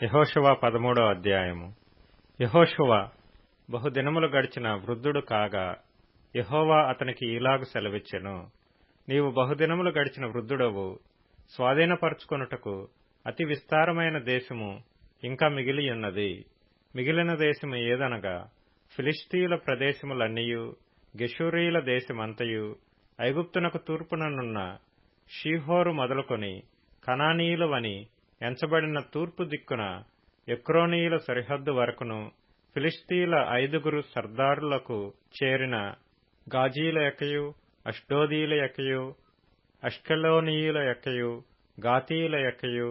యెహోషువ 13వ అధ్యాయము. యెహోషువ బహుదినములు గడిచిన వృద్ధుడు కాగా యెహోవా అతనికి ఈలాగు సెలవిచ్చెను. నీవు బహుదినములు గడిచిన వృద్ధుడవు, స్వాధీనపరచుకొనుటకు అతి విస్తారమైన దేశము ఇంకా మిగిలియున్నది. మిగిలిన దేశము ఏదనగా ఫిలిష్తీయుల ప్రదేశములన్నీయు, గెషూరీయుల దేశమంతయు, ఐగుప్తునకు తూర్పుననున్న షీహోరు మొదలుకొని కనానీయులవని ఎంచబడిన తూర్పు దిక్కున ఎక్రోనీయుల సరిహద్దు వరకును, ఫిలిష్తీయుల 5 సర్దారులకు చేరిన గాజీల యొక్కయు, అష్డోదీయుల యొక్కయు, అష్కెలోనీయుల యొక్కయు, గాతీయుల యొక్కయు,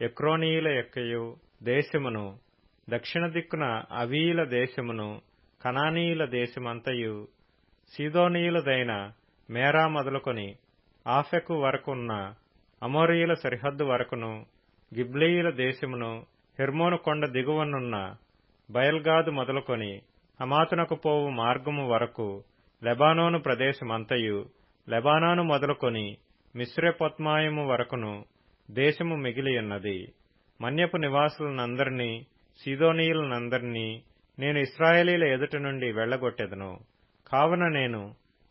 ఎక్రోనీయుల యొక్కయు దేశమును, దక్షిణ దిక్కున అవీయుల దేశమును, కనానీయుల దేశమంతయు, సీదోనీయులదైన మేరా మొదలుకొని ఆఫెకు వరకున్న అమోరీయుల సరిహద్దు వరకును, గిబ్లీయుల దేశమును, హెర్మోను కొండ దిగువనున్న బయల్గాదు మొదలుకొని హమాతునకు పోవు మార్గము వరకు లెబానోను ప్రదేశమంతయు, లెబానాను మొదలుకొని మిశ్రెపొత్మాయిము వరకును దేశము మిగిలియున్నది. మన్యపు నివాసులనందరినీ, సీదోనీయులనందరినీ నేను ఇశ్రాయేలీల ఎదుట నుండి వెళ్లగొట్టెదను. కావున నేను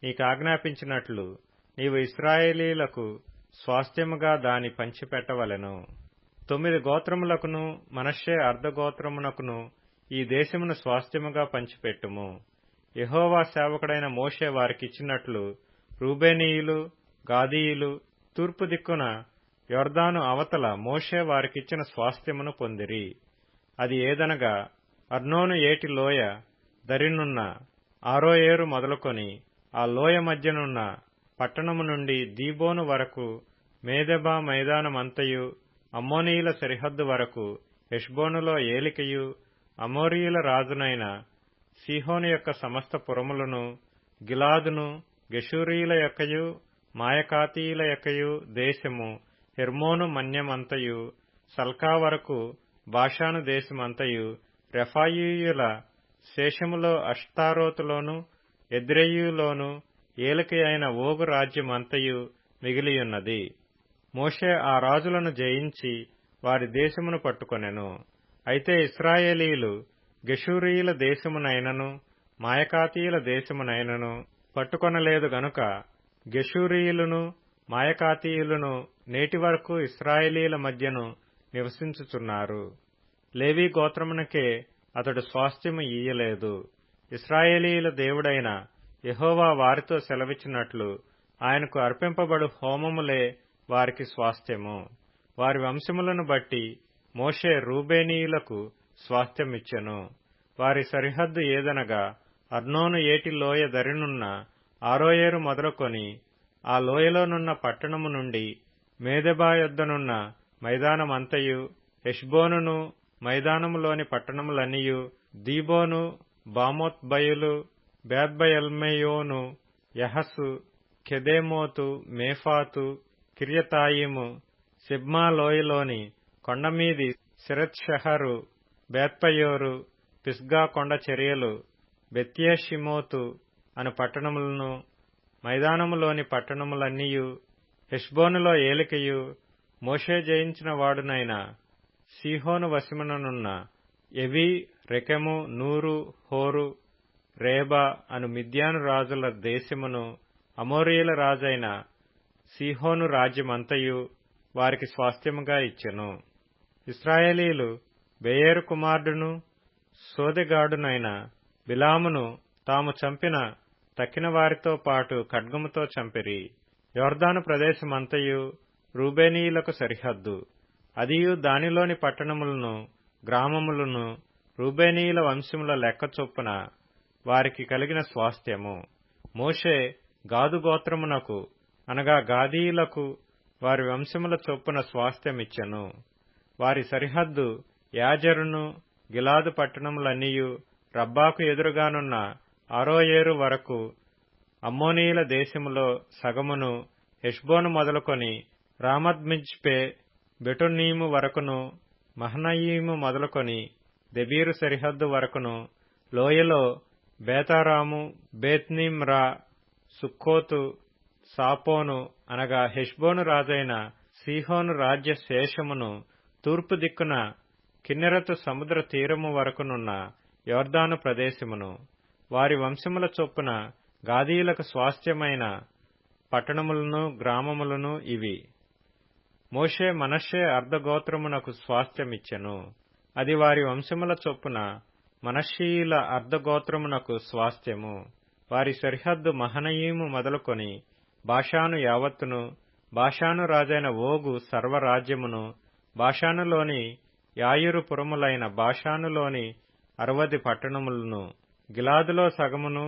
నీకాజ్ఞాపించినట్లు నీవు ఇశ్రాయేలీలకు స్వాస్థ్యముగా దాని పంచిపెట్టవలెను. 9 గోత్రములకును మనష్షే అర్ధగోత్రమునకును ఈ దేశమును స్వాస్థ్యముగా పంచిపెట్టుము. యెహోవా సేవకుడైన మోషే వారికిచ్చినట్లు రూబేనీయులు, గాదీయులు తూర్పు దిక్కున యొర్దాను అవతల మోషే వారికిచ్చిన స్వాస్థ్యమును పొందిరి. అది ఏదనగా అర్నోను ఏటి లోయ దరినున్న ఆరోయేరు మొదలుకొని ఆ లోయ మధ్యనున్న పట్టణము నుండి దీబోను వరకు మేదెబా మైదానమంతయు, అమ్మోనీయుల సరిహద్దు వరకు హెష్బోనులో ఏలికయు, అమోరీయుల రాజునైన సీహోను యొక్క సమస్త పురములను, గిలాదును, గెషూరీయుల యొక్కయు, మాయకాతీయుల యొక్కయు దేశము, హెర్మోను మన్యమంతయు, సల్కా వరకు బాషాను దేశమంతయు, రెఫాయీయుల శేషములో అష్తారోతులోను, ఎద్రెయిలోను ఏలిక అయిన ఓగు రాజ్యమంతయు మిగిలియున్నది. మోషే ఆ రాజులను జయించి వారి దేశమును పట్టుకొనెను. అయితే ఇశ్రాయేలీయులు గెషూరీయుల దేశమునైనను, మాయకాతీయుల దేశమునైనను పట్టుకొనలేదు గనుక గెషూరీయులను, మాయకాతీయులను నేటి వరకు ఇశ్రాయేలీయుల మధ్యను నివసించుచున్నారు. లేవీ గోత్రమునకే అతడు స్వాస్థ్యము ఇయ్యలేదు. ఇశ్రాయేలీయుల దేవుడైన యెహోవా వారితో సెలవిచ్చినట్లు ఆయనకు అర్పింపబడు హోమములే వారికి స్వాస్థ్యము. వారి వంశములను బట్టి మోషే రూబేనీయులకు స్వాస్థ్యమిచ్చెను. వారి సరిహద్దు ఏదనగా అర్నోను ఏటి లోయ దరినున్న ఆరోయేరు మొదలుకొని ఆ లోయలోనున్న పట్టణము నుండి మేదెబా యొద్దనున్న మైదానమంతయు, హెష్బోనును మైదానములోని పట్టణములన్నీయు, దీబోను, బామోత్ బయలు, బేత్బయల్మెయోను, యహసు, కెదేమోతు, మేఫాతు, కిర్యతాయిము, సిబ్మా లోయలోని కొండమీది సిరెత్షహరు, బేత్పయోరు, పిస్గా కొండ చర్యలు, బెత్యేషిమోతు అను పట్టణములను, మైదానములోని పట్టణములన్నీయు, హెష్బోనులో ఏలికయు, మోషే జయించిన వాడునైన సీహోను వశముననున్న ఎవీ, రెకెము, నూరు, హోరు, రేబా అను మిద్యాను రాజుల దేశమును, అమోరీయుల రాజైన సీహోను రాజ్యమంతయు వారికి స్వాస్థ్యముగా ఇచ్చెను. ఇశ్రాయేలీయులు బెయేరు కుమారుడును సోదెగాడునైన బిలామును తాము చంపిన తక్కిన వారితో పాటు ఖడ్గముతో చంపిరి. యొర్దాను ప్రదేశమంతయు రూబేనీయులకు సరిహద్దు. అదియు దానిలోని పట్టణములను, గ్రామములను రూబేనీయుల వంశముల లెక్క చొప్పున వారికి కలిగిన స్వాస్థ్యము. మోషే గాదు గోత్రమునకు అనగా గాదీయులకు వారి వంశముల చొప్పున స్వాస్థ్యమిచ్చెను. వారి సరిహద్దు యాజెరును, గిలాదు పట్టణములన్నీయు, రబ్బాకు ఎదురుగానున్న ఆరోయేరు వరకు అమ్మోనీయుల దేశములో సగమును, హెష్బోను మొదలుకొని రామద్మిజ్పే, బెటోనీము వరకును, మహనయీము మొదలుకొని దెబీరు సరిహద్దు వరకును, లోయలో బేతారాము, బేత్నిమ్రా, సుక్కోతు, సాపోను అనగా హెష్బోను రాజైన సీహోను రాజ్య శేషమును, తూర్పు దిక్కున కిన్నెరతు సముద్ర తీరము వరకునున్న యొర్దాను ప్రదేశమును, వారి వంశముల చొప్పున గాదీయులకు స్వాస్థ్యమైన పట్టణములను గ్రామములను ఇవి. మోషే మనష్షే అర్ధగోత్రమునకు స్వాస్థ్యమిచ్చెను. అది వారి వంశముల చొప్పున మనష్షీయుల అర్ధగోత్రమునకు స్వాస్థ్యము. వారి సరిహద్దు మహనయీము మొదలుకొని బాషాను యావత్తును, బాషాను రాజైన ఓగు సర్వరాజ్యమును, బాషానులోని యాయిరు పురములైన బాషానులోని 60 పట్టణములను, గిలాదులో సగమును,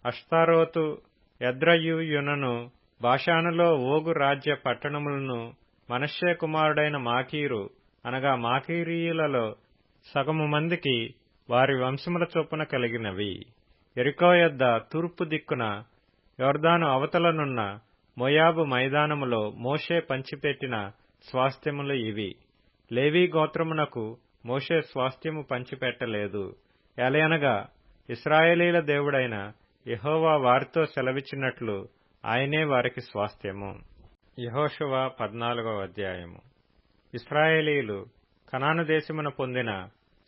అష్తారోతు ఎద్రయుయునను, బాషానులో ఓగు రాజ్య పట్టణములను మనష్షే కుమారుడైన మాకీరు అనగా మాకీరీయులలో సగము మందికి వారి వంశముల చొప్పున కలిగినవి. యెరికో యొద్ద తూర్పు దిక్కున యొర్దాను అవతలనున్న మోయాబు మైదానములో మోషే పంచిపెట్టిన స్వాస్థ్యములు ఇవి. లేవీ గోత్రమునకు మోషే స్వాస్థ్యము పంచిపెట్టలేదు. ఎలయనగా ఇశ్రాయేలీల దేవుడైన యెహోవా వారితో సెలవిచ్చినట్లు ఆయనే వారికి స్వాస్థ్యము. యెహోషువ 14వ అధ్యాయము. ఇశ్రాయేలీలు కనాను దేశమున పొందిన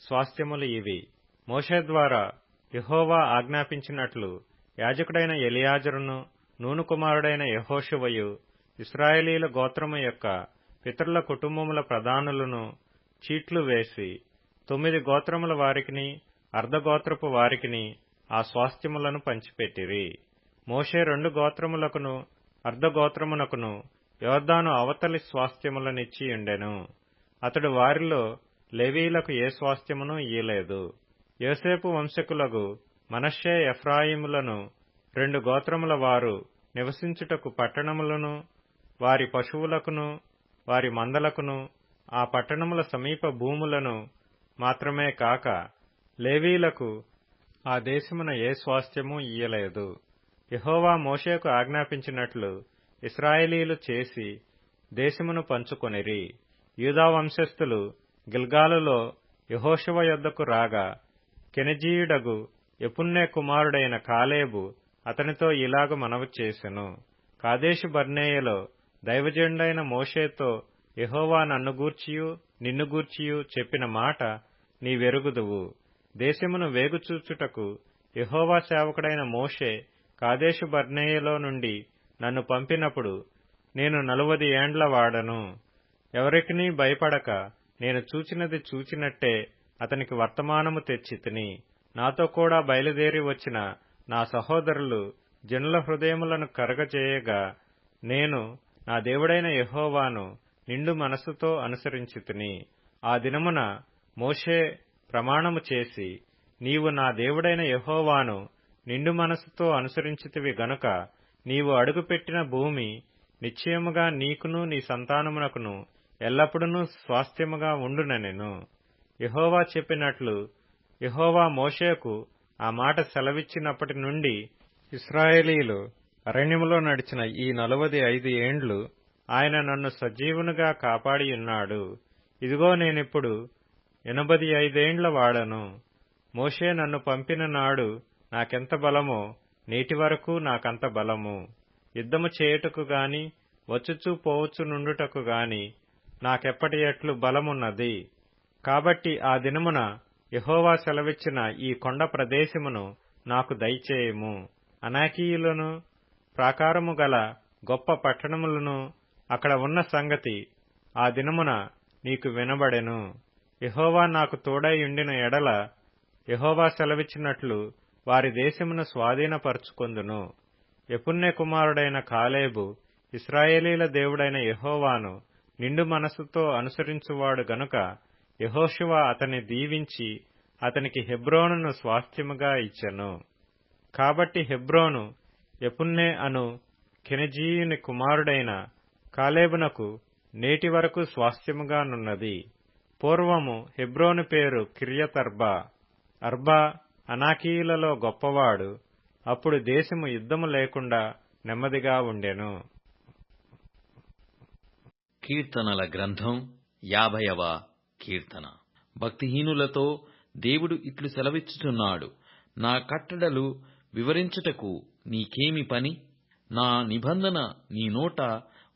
స్వాస్థ్యములు ఇవి. మోషే ద్వారా యెహోవా ఆజ్ఞాపించినట్లు యాజకుడైన ఎలియాజరును, నూను కుమారుడైన యెహోషువయు ఇశ్రాయేలీల గోత్రము యొక్క పితరుల కుటుంబముల ప్రధానులను చీట్లు వేసి 9 గోత్రముల వారికిని అర్ధగోత్రపు వారికిని ఆ స్వాస్థ్యములను పంచిపెట్టిరి. మోషే 2 గోత్రములకును అర్ధగోత్రమునకును యొర్దాను అవతలి స్వాస్థ్యములనిచ్చియుండెను. అతడు వారిలో లేవీయులకు ఏ స్వాస్థ్యమును ఇయ్యలేదు. యోసేపు వంశకులగు మనష్షే ఎఫ్రాయిములను 2 గోత్రముల వారు నివసించుటకు పట్టణములను, వారి పశువులకును వారి మందలకును ఆ పట్టణముల సమీప భూములను మాత్రమే కాక లేవీయులకు ఆ దేశమున ఏ స్వాస్థ్యము ఇయ్యలేదు. యెహోవా మోషేకు ఆజ్ఞాపించినట్లు ఇశ్రాయేలీలు చేసి దేశమును పంచుకొనిరి. యూదా వంశస్థులు గిల్గాలులో యెహోషువ యొద్దకు రాగా కెనెజీయుడగు యెఫున్నె కుమారుడైన కాలేబు అతనితో ఇలాగు మనవి చేసెను. కాదేషు బర్నేయలో దైవజనుడైన మోషేతో యెహోవా నన్ను గూర్చియు నిన్ను గూర్చియు చెప్పిన మాట నీవెరుగుదువు. దేశమును వేగుచూచుటకు యెహోవా సేవకుడైన మోషే కాదేషు బర్నేయలో నుండి నన్ను పంపినప్పుడు నేను 40 ఏండ్ల వాడను. ఎవరికినీ భయపడక నేను చూచినది చూచినట్టే అతనికి వర్తమానము తెచ్చితిని. నాతో కూడా బయలుదేరి వచ్చిన నా సహోదరులు జనుల హృదయములను కరగజేయగా నేను నా దేవుడైన యెహోవాను నిండు మనస్సుతో అనుసరించితిని. ఆ దినమున మోషే ప్రమాణము చేసి, నీవు నా దేవుడైన యెహోవాను నిండు మనస్సుతో అనుసరించితివి గనుక నీవు అడుగుపెట్టిన భూమి నిశ్చయముగా నీకును నీ సంతానమునకును ఎల్లప్పుడూ స్వాస్థ్యముగా ఉండునెను. యెహోవా చెప్పినట్లు యెహోవా మోషేకు ఆ మాట సెలవిచ్చినప్పటి నుండి ఇశ్రాయేలీలు అరణ్యములో నడిచిన ఈ 45 ఏండ్లు ఆయన నన్ను సజీవునిగా కాపాడియున్నాడు. ఇదిగో నేనిప్పుడు 85 ఏండ్ల వాడను. మోషే నన్ను పంపిన నాడు నాకెంత బలమో నేటి వరకు నాకంత బలము. యుద్ధము చేయుటకు గాని వచ్చుచూ పోవచ్చు నుండుటకు గాని నాకెప్పటి ఎట్లు బలమున్నది. కాబట్టి ఆ దినమున యెహోవా సెలవిచ్చిన ఈ కొండ ప్రదేశమును నాకు దయచేయము. అనాకీయులను ప్రాకారము గల గొప్ప పట్టణములను అక్కడ ఉన్న సంగతి ఆ దినమున నీకు వినబడెను. యెహోవా నాకు తోడైయుండిన ఎడల యెహోవా సెలవిచ్చినట్లు వారి దేశమును స్వాధీనపరచుకొందును. యెఫున్నె కుమారుడైన కాలేబు ఇశ్రాయేలీల దేవుడైన యెహోవాను నిండు మనస్సుతో అనుసరించువాడు గనుక యెహోషువ అతన్ని దీవించి అతనికి హెబ్రోనును స్వాస్థ్యముగా ఇచ్చెను. కాబట్టి హెబ్రోను యెఫున్నె అను కెనెజీయుని కుమారుడైన కాలేబునకు నేటి వరకు స్వాస్థ్యముగానున్నది. పూర్వము హెబ్రోను పేరు కిర్యతర్బా. అర్బా అనాకీయులలో గొప్పవాడు. అప్పుడు దేశము యుద్ధము లేకుండా నెమ్మదిగా ఉండెను. కీర్తనల గ్రంథం 50వ కీర్తన. భక్తిహీనులతో దేవుడు ఇట్లు సెలవిచ్చుచున్నాడు, నా కట్టడలు వివరించుటకు నీకేమి పని? నా నిబంధన నీ నోట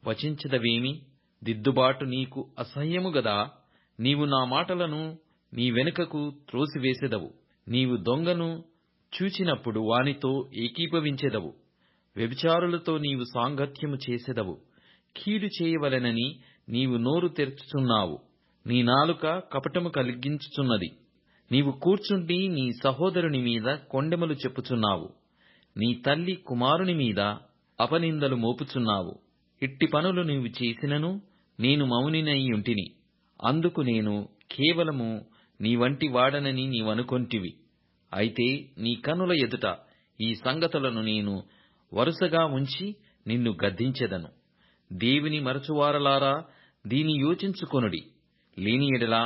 వచించదవేమి? దిద్దుబాటు నీకు అసహ్యము గదా? నీవు నా మాటలను నీ వెనుకకు త్రోసివేసెదవు. నీవు దొంగను చూచినప్పుడు వానితో ఏకీభవించెదవు. వ్యభిచారులతో నీవు సాంగత్యము చేసెదవు. కీడు చేయవలెనని నీవు నోరు తెరుచుచున్నావు. నీ నాలుక కపటము కలిగించుచున్నది. నీవు కూర్చుండి నీ సహోదరుని మీద కొండెములు చెప్పుచున్నావు. నీ తల్లి కుమారుని మీద అపనిందలు మోపుచున్నావు. ఇట్టి పనులు నీవు చేసినను నేను మౌనినైయుంటిని. అందుకు నేను కేవలము నీ వంటి వాడనని నీవనుకొంటివి. అయితే నీ కనుల ఎదుట ఈ సంగతులను నేను వరుసగా ఉంచి నిన్ను గద్దించెదను. దేవుని మరచువారలారా, దీని యోచించుకొనుడి. లేని ఎడల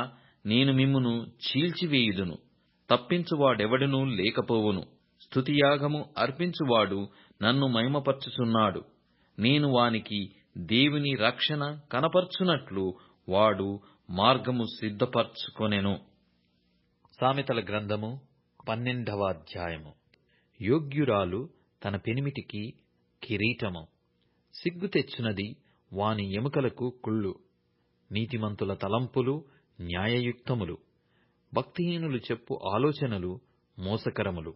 నేను మిమ్మును చీల్చివేయుదును. తప్పించువాడెవడునూ లేకపోవును. స్తుతియాగము అర్పించువాడు నన్ను మహిమపరచుచున్నాడు. నేను వానికి దేవుని రక్షణ కనపర్చునట్లు వాడు మార్గము సిద్ధపరచుకొనెను. సామెతల గ్రంథము 12వ అధ్యాయము. యోగ్యురాలు తన పెనిమిటికి కిరీటము. సిగ్గు తెచ్చునది వాని ఎముకలకు కుళ్ళు. నీతిమంతుల తలంపులు న్యాయయుక్తములు. భక్తిహీనులు చెప్పు ఆలోచనలు మోసకరములు.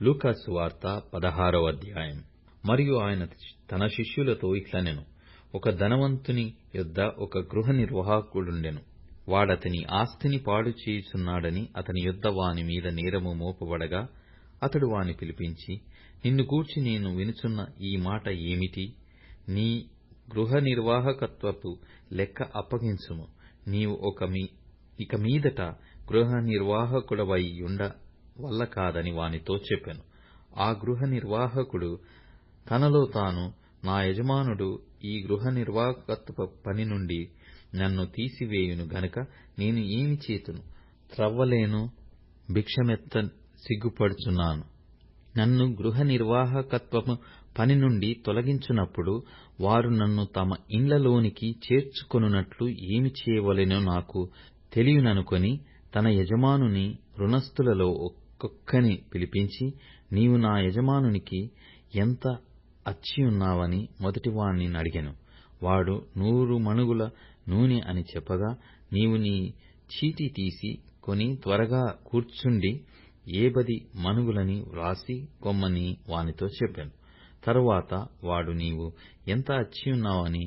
లూకా సువార్త 16వ అధ్యాయం. మరియు ఆయన తన శిష్యులతో ఇట్లనెను. ఒక ధనవంతుని యొద్ద ఒక గృహ నిర్వాహకుడుండెను. వాడతని ఆస్తిని పాడు చేయుచున్నాడని అతని యొద్ద వాని మీద నేరము మోపబడగా అతడు వాని పిలిపించి, నిన్ను గూర్చి నేను వినుచున్న ఈ మాట ఏమిటి? నీ గృహ నిర్వాహకత్వపు లెక్క అప్పగించుము. నీవు ఇక మీదట గృహ నిర్వాహకుడవైయుండ వల్ల కాదని వానితో చెప్పెను. ఆ గృహ నిర్వాహకుడు తనలో తాను, నా యజమానుడు ఈ గృహ నిర్వాహకత్వ పని నుండి నన్ను తీసివేయును గనుక నేను ఏమి చేతును? త్రవ్వలేను, భిక్షమెత్త సిగ్గుపడుచున్నాను. నన్ను గృహ నిర్వాహకత్వము పని నుండి తొలగించునప్పుడు వారు నన్ను తమ ఇండ్లలోనికి చేర్చుకొనున్నట్లు ఏమి చేయవలెనో నాకు తెలియననుకొని తన యజమానుని రుణస్థులలో ఒక్కొక్కని పిలిపించి, నీవు నా యజమానునికి ఎంత అచ్చియున్నావని మొదటివాణ్ణి అడిగెను. వాడు 100 మణుగుల నూనె అని చెప్పగా, నీవు నీ చీటీ తీసి కొని త్వరగా కూర్చుండి 10 మణుగులని వ్రాసి కొమ్మని వానితో చెప్పాను. తరువాత వాడు నీవు ఎంత అచ్చియున్నావని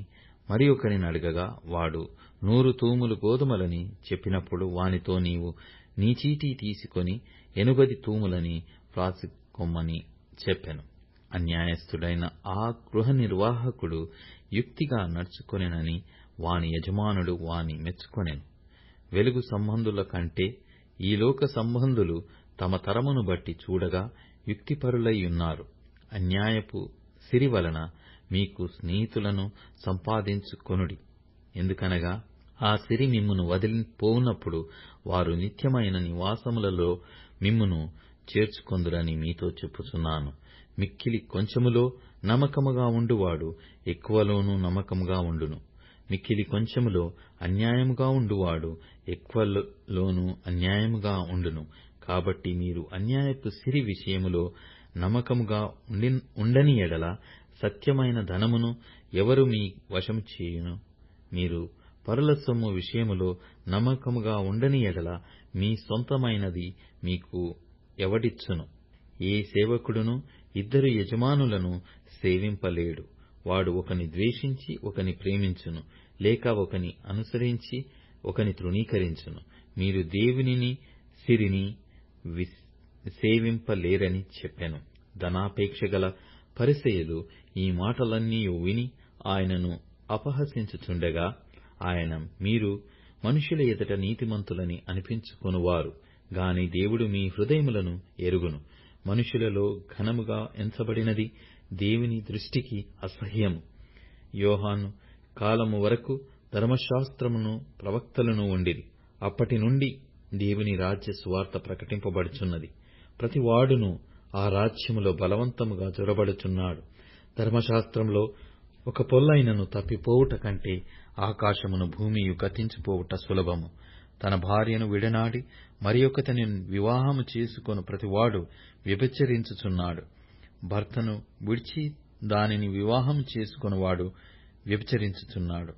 మరి ఒకరిని అడగగా, వాడు 100 తూములు గోధుమలని చెప్పినప్పుడు వానితో నీవు నీ చీటీ తీసుకొని 80 తూములని వ్రాసి కొమ్మని చెప్పెను. అన్యాయస్థుడైన ఆ గృహ నిర్వాహకుడు యుక్తిగా నడుచుకొనెనని వాని యజమానుడు వాని మెచ్చుకొనెను. వెలుగు సంబంధుల కంటే ఈ లోక సంబంధులు తమ తరమును బట్టి చూడగా యుక్తిపరులై ఉన్నారు. అన్యాయపు సిరి వలన మీకు స్నేహితులను సంపాదించుకొనుడి. ఎందుకనగా ఆ సిరి మిమ్మును వదిలిపోవునప్పుడు వారు నిత్యమైన నివాసములలో మిమ్మును చేర్చుకొందురని మీతో చెప్పుచున్నాను. మిక్కిలి కొంచెములో నమ్మకముగా ఉండువాడు ఎక్కువలోనూ నమ్మకముగా ఉండును. మిక్కిలి కొంచెములో అన్యాయముగా ఉండువాడు ఎక్కువలోనూ అన్యాయముగా ఉండును. కాబట్టి మీరు అన్యాయపు సిరి విషయములో నమ్మకముగా ఉండని ఎడల సత్యమైన ధనమును ఎవరు మీ వశము చేయును? మీరు పరుల సొమ్ము విషయములో నమ్మకముగా ఉండని ఎడల మీ సొంతమైనది మీకు ఎవడిచ్చును? ఏ సేవకుడును 2 యజమానులను సేవింపలేడు. వాడు ఒకని ద్వేషించి ఒకని ప్రేమించును, లేక ఒకని అనుసరించి ఒకని తృణీకరించును. మీరు దేవునిని సిరిని సేవింపలేరని చెప్పెను. ధనాపేక్ష గల పరిసయ్యులు ఈ మాటలన్నీ విని ఆయనను అపహసించుచుండగా ఆయన, మీరు మనుషుల ఎదుట నీతిమంతులని అనిపించుకొనువారు గాని దేవుడు మీ హృదయములను ఎరుగును. మనుషులలో ఘనముగా ఎంచబడినది దేవుని దృష్టికి అసహ్యము. యోహాను కాలము వరకు ధర్మశాస్త్రమును ప్రవక్తలను ఉండిరి. అప్పటి నుండి దేవుని రాజ్య సువార్త ప్రకటింపబడుచున్నది. ప్రతివాడును ఆ రాజ్యములో బలవంతముగా జొరబడుచున్నాడు. ధర్మశాస్త్రంలో ఒక పొల్లైనను తప్పిపోవుట కంటే ఆకాశమును భూమియు గతించిపోవుట సులభము. తన భార్యను విడనాడి మరి ఒకతని వివాహము చేసుకొను ప్రతివాడు వ్యభిచరించుచున్నాడు. భర్తను విడిచి దానిని వివాహము చేసుకొనువాడు వ్యభిచరించుచున్నాడు.